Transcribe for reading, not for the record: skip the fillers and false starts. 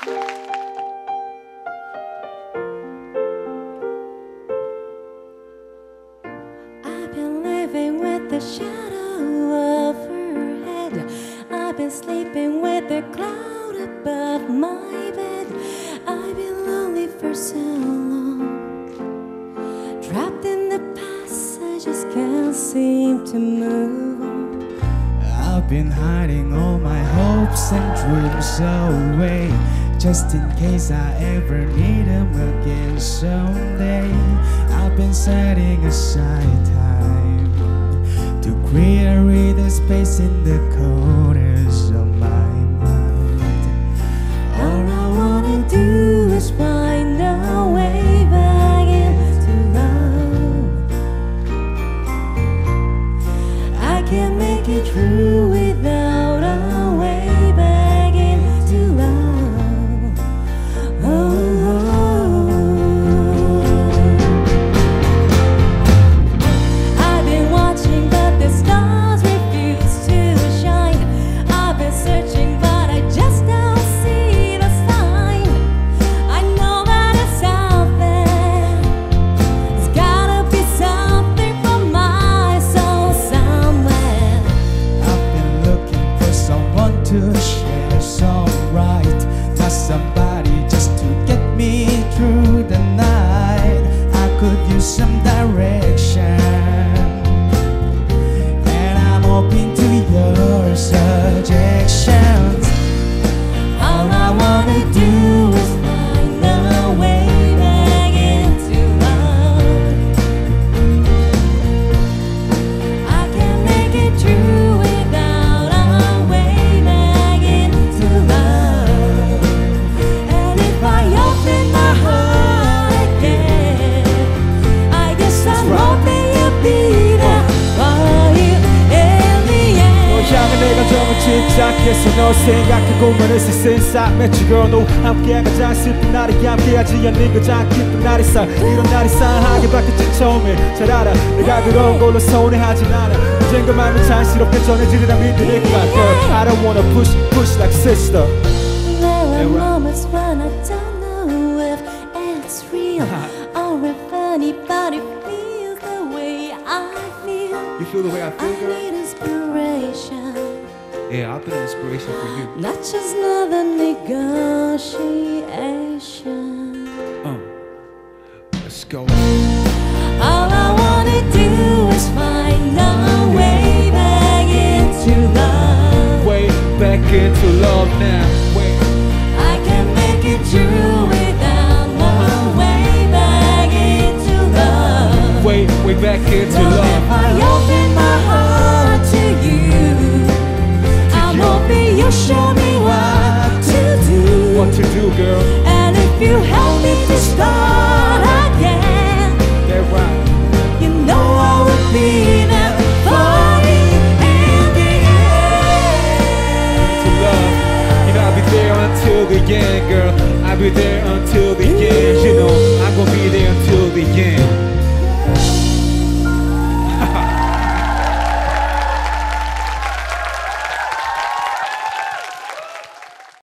I've been living with the shadow of her head. I've been sleeping with the cloud above my bed. I've been lonely for so long, trapped in the past, I just can't seem to move on. I've been hiding all my hopes and dreams away, just in case I ever need them again someday. I've been setting aside time to create a space in the corners of my mind. All I wanna do is find a way back into love. I can't make it through without a way back into love. Oh, I've been watching, but the stars refuse to shine. I've been searching, but I just don't see the sign. I know that it's out there. There's gotta be something for my soul somewhere. I've been looking for someone to share a song right, not somebody just to get me through the night. I could use some direction, and I'm open to your suggestions. All I wanna do is find a way back into love. I can't make it through without a way back into love. And if I open my heart again, I guess I'm hoping you'll be there for you in the end. 향해 내가 정을 집착해서 널 생각하고만 있을 센사 매치 girl 너 함께 가장 슬픈 날이 함께하지 않는 가장 기쁜 날이 사 이런 날이 상하게 바뀌었지 처음에 잘 알아 내가 그런 걸로 서운해하진 않아 언젠가 마음이 자연스럽게 전해지리라 믿을 것 같아 I don't wanna push like sister. There are moments when I don't know if it's real or if anybody feels the way I feel. You feel the way I I feel, girl? need inspiration, Yeah, I've been an inspiration for you. not just another negotiation.